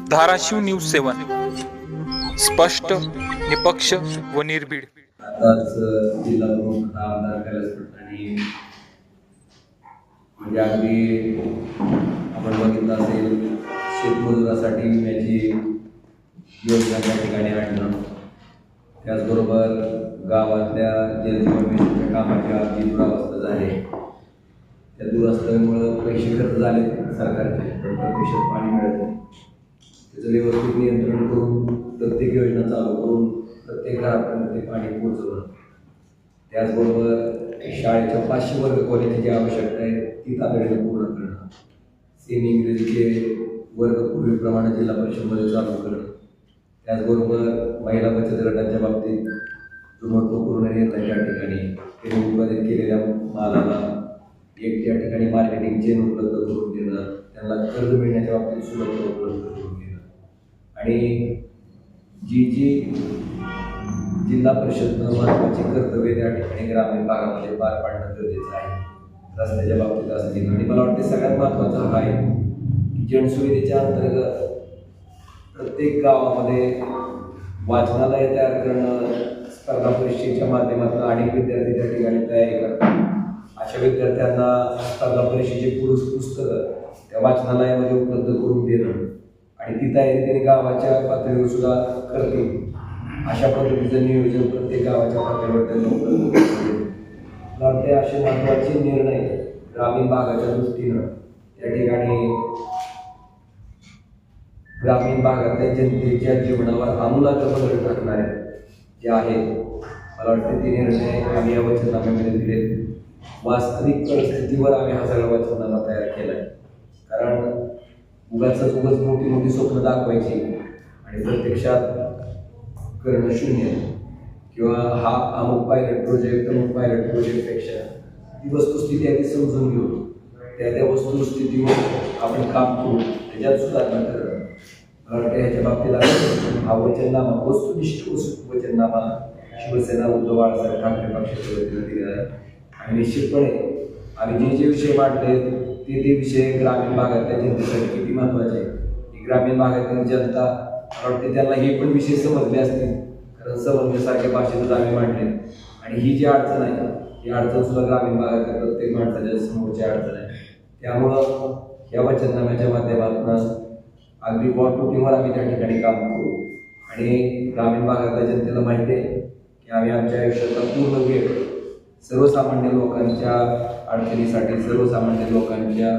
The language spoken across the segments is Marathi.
धाराशिव न्यूज 7 स्पष्ट, निपक्ष व निर्भीड. आताच जिल्हा प्रमुख आमदार कैलास पठाणी म्हणजे अगदी आपण बघितलं असेल शेतमजुरासाठी विम्याची योजना त्या ठिकाणी आणणं, त्याचबरोबर गावातल्या जलजीवन मिशनच्या कामाची अगदी दुरावस्था झाली. त्या दुरावस्थेमुळं पैसे खर्च झाले सरकारचे, पण प्रत्यक्षात पाणी मिळत नाही. त्याचं व्यवस्थित नियंत्रण करून प्रत्येक योजना चालू करून प्रत्येक घरापर्यंत ते पाणी पोहोचवणं, त्याचबरोबर शाळेच्या 500 वर्ग खोलीची जी आवश्यकता आहे ती तातडीनं पूर्ण करणं, सेमी इंग्रजीचे वर्ग पूर्वीप्रमाणे जिल्हा परिषदमध्ये चालू करणं, त्याचबरोबर महिला बचत गटाच्या बाबतीत जो महत्त्वपूर्ण निर्णय त्या ठिकाणी त्यांनी उत्पादित केलेल्या मालाला एक त्या ठिकाणी मार्केटिंग चेन उपलब्ध करून देणं, त्यांना कर्ज मिळण्याच्या बाबतीत सुलभता उपलब्ध करून देणं आणि जी जिल्हा परिषदनं महत्त्वाची कर्तव्य त्या ठिकाणी ग्रामीण भागामध्ये पार पाडणं गरजेचं आहे. रस्त्याच्या बाबतीत असतील आणि मला वाटते सगळ्यात महत्त्वाचं हा आहे की जनसुविधेच्या अंतर्गत प्रत्येक गावामध्ये वाचनालय तयार करणं, स्पर्धा परीक्षेच्या माध्यमातून अनेक विद्यार्थी त्या ठिकाणी तयारी करतात. अशा विद्यार्थ्यांना स्पर्धा परीक्षेची पुस्तकं त्या वाचनालयामध्ये उपलब्ध करून देणं आणि ती तयारी त्यांनी गावाच्या पातळीवर सुद्धा करतील अशा पद्धतीचं नियोजन प्रत्येक गावाच्या पातळीवर त्यांना उपलब्ध करून मला वाटते असे महत्त्वाचे निर्णय ग्रामीण भागाच्या दृष्टीनं त्या ठिकाणी ग्रामीण भागातल्या जनतेच्या जीवनावर आमूलाग्र बदल टाकणारे जे आहेत, मला वाटते ते निर्णय आम्ही या वचननाम्यामध्ये दिले. वास्तविक परिस्थितीवर आम्ही हा सगळा वचननामा तयार केला आहे. कारण उगाच मोठी मोठी स्वप्न दाखवायची आणि प्रत्यक्षात करणं शून्य किंवा हा अमुक पायलट प्रोजेक्टपेक्षा ती वस्तुस्थिती आधी समजून घेऊ, त्या वस्तुस्थितीवर आपण काम करू, त्याच्यात सुधारणा करणं. मला वाटतं ह्याच्या बाबतीत हा वचननामा वस्तुनिष्ठ वचननामा शिवसेना उद्धव बाळासाहेब ठाकरे पक्षाच्या वतीनं दिलेला आहे आणि निश्चितपणे आम्ही जे विषय मांडले ते विषय ग्रामीण भागातल्या जनतेसाठी किती महत्त्वाचे आहे. की ग्रामीण भागातील जनता मला वाटते त्यांना हे पण विषय समजले असतील, कारण समजण्यासारख्या भाषेतच आम्ही मांडले आणि ही जी अडचण आहे ही अडचण सुद्धा ग्रामीण भागातल्या प्रत्येक माणसाच्या समोरची अडचण आहे. त्यामुळं या वचननाम्याच्या माध्यमातून अगदी बॉटफुटीवर आम्ही त्या ठिकाणी काम करू आणि ग्रामीण भागातल्या जनतेला माहिती आहे की आम्ही आमच्या आयुष्याचा पूर्ण वेळ सर्वसामान्य लोकांच्या अडचणीसाठी, सर्वसामान्य लोकांच्या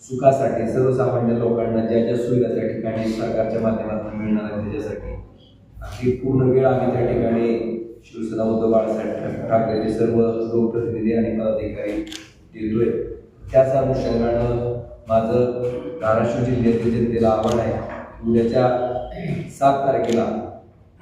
सुखासाठी, सर्वसामान्य लोकांना ज्या ज्या सुविधा त्या ठिकाणी सरकारच्या माध्यमातून मिळणार आहेत त्याच्यासाठी अगदी पूर्ण वेळ आम्ही त्या ठिकाणी शिवसेना उद्धव बाळासाहेब ठाकरेचे सर्व लोकप्रतिनिधी आणि पदाधिकारी देतोय. त्याच अनुषंगानं माझं धाराशिव जिल्ह्यातील जनतेला आव्हान आहे, उद्याच्या 7 तारखेला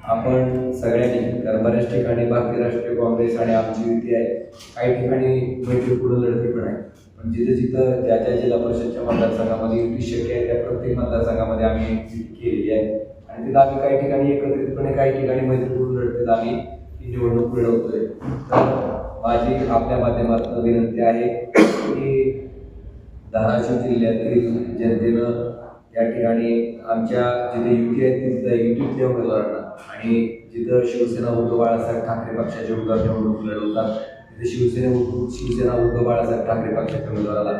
आपण सगळ्यांनी, कारण बऱ्याच ठिकाणी भारतीय राष्ट्रीय काँग्रेस आणि आमची युती आहे, काही ठिकाणी मैत्रीपूर्ण लढती पण आहे, पण जिथं ज्या जिल्हा परिषदच्या मतदारसंघामध्ये युती शक्य आहे त्या प्रत्येक मतदारसंघामध्ये आम्ही युती केलेली आहे आणि तिथं आम्ही काही ठिकाणी एकत्रितपणे, काही ठिकाणी मैत्रीपूर्ण लढतीत आम्ही ही निवडणूक मिळवतोय. तर माझी आपल्या माध्यमातून विनंती आहे की धाराशिव जिल्ह्यातील जनतेनं त्या ठिकाणी आमच्या जिथे युती आहे तिथं युतीतल्या उमेदवारांना आणि जिथं शिवसेना उद्धव बाळासाहेब ठाकरे पक्षाचे उमेदवार निवडणूक लढवतात तिथे शिवसेना उद्धव बाळासाहेब ठाकरे पक्षाच्या उमेदवाराला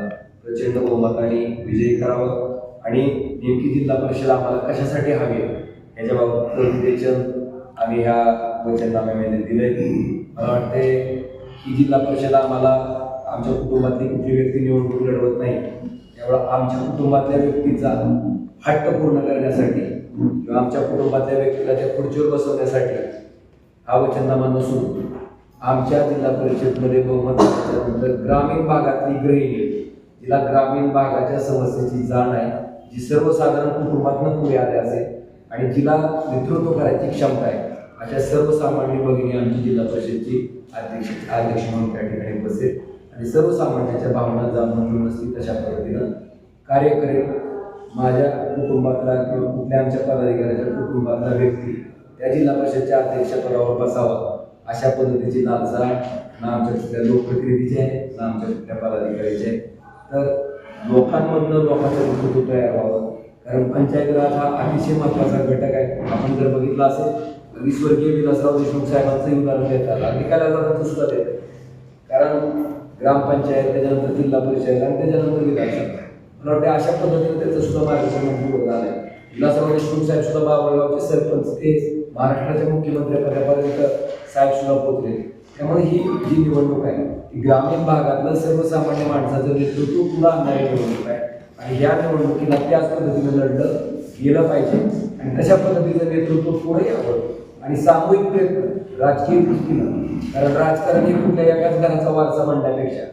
प्रचंड बहुमताने विजयी करावं आणि नेमकी जिल्हा परिषद आम्हाला कशासाठी हवी याच्याबाबत निर्देशन आम्ही ह्या वचननाम्यामध्ये दिले. मला वाटते ही जिल्हा परिषद आम्हाला आमच्या कुटुंबातली कुठली व्यक्ती निवडणूक लढवत नाही, त्यामुळं आमच्या कुटुंबातल्या व्यक्तीचा हट्ट पूर्ण करण्यासाठी किंवा आमच्या कुटुंबातल्या व्यक्तीला त्या खुर्चीवर बसवण्यासाठी हा वचननामा नसून आमच्या जिल्हा परिषदमध्ये बहुमत झाल्यानंतर ग्रामीण भागातली गृहिणी, जिला ग्रामीण भागाच्या समस्येची जाण आहे, जी सर्वसाधारण कुटुंबातून पुढे आले असेल आणि जिला नेतृत्व करायची क्षमता आहे, अशा सर्वसामान्य भगिनी आमची जिल्हा परिषदची अध्यक्ष म्हणून त्या ठिकाणी बसेल आणि सर्वसामान्यांच्या भावना जाणून घेऊन असतील तशा पद्धतीनं कार्य करेल. माझ्या कुटुंबातला किंवा कुठल्या आमच्या पदाधिकाऱ्याच्या कुटुंबातला व्यक्ती त्या जिल्हा परिषदच्या अध्यक्षपदावर बसावा अशा पद्धतीची लालसा ना आमच्या तिथल्या लोकप्रतिनिधीची आहे ना आमच्या तिथल्या पदाधिकाऱ्याची आहे. तर लोकांमधनं लोकांचं नेतृत्व तयार व्हावं, कारण पंचायत राज हा अतिशय महत्त्वाचा घटक आहे. आपण जर बघितलं असेल स्वर्गीय विलासराव देशमुख साहेबांचं उदाहरण देतात, अगदी कालाजाराचं सुद्धा देतात. कारण ग्रामपंचायत, त्याच्यानंतर जिल्हा परिषद आणि त्याच्यानंतर विधानसभा, मला वाटतं अशा पद्धतीने त्याचं सुद्धा मार्गदर्शन पुढे झालं आहे. विलासराव देशमुख साहेब सुद्धा बाबळगावचे सरपंच ते महाराष्ट्राच्या मुख्यमंत्र्यापर्यंत साहेब सुद्धा पोहोचले. त्यामुळे ही जी निवडणूक आहे ती ग्रामीण भागातलं सर्वसामान्य माणसाचं नेतृत्व पुढे आणणारी निवडणूक आहे आणि या निवडणुकीला त्याच पद्धतीने लढलं गेलं पाहिजे आणि तशा पद्धतीचं नेतृत्व पुढे यावं आणि सामूहिक प्रयत्न राजकीय दृष्टीनं, कारण राजकारण हे कुठल्या एकाच घराचा वारसा म्हणण्यापेक्षा,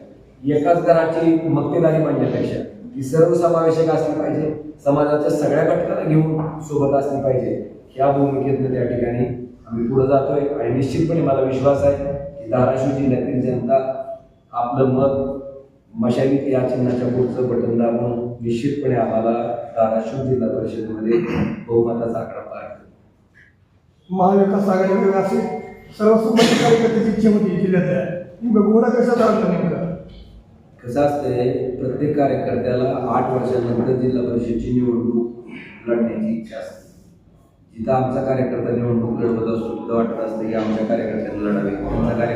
एकाच घराची मक्तेदारी म्हणण्यापेक्षा ही सर्वसमावेशक असली पाहिजे, समाजाच्या सगळ्या घटकांना घेऊन सोबत असली पाहिजे. ह्या भूमिकेतनं त्या ठिकाणी आम्ही पुढे जातोय आणि निश्चितपणे मला विश्वास आहे की धाराशिव जिल्ह्यातील जनता आपलं मत मशाली या चिन्हाच्या पुढचं बटन दाबून निश्चितपणे आम्हाला धाराशिव जिल्हा परिषदेमध्ये बहुमताचा आकडा पार करेल. महाविकास आघाडीकडे असे सर्वसंमती कार्यकर्त्याची इच्छा होती जिल्ह्यात घोडा कसा चालतो नेमका? कसं असतंय, प्रत्येक कार्यकर्त्याला 8 वर्षानंतर जिल्हा परिषदेची निवडणूक लढण्याची इच्छा असते. जिथं आमचा कार्यकर्ता निवडणूक लढवत असतो तिथं वाटत असतं की आमच्या कार्यकर्त्यांना लढावे, त्यांचा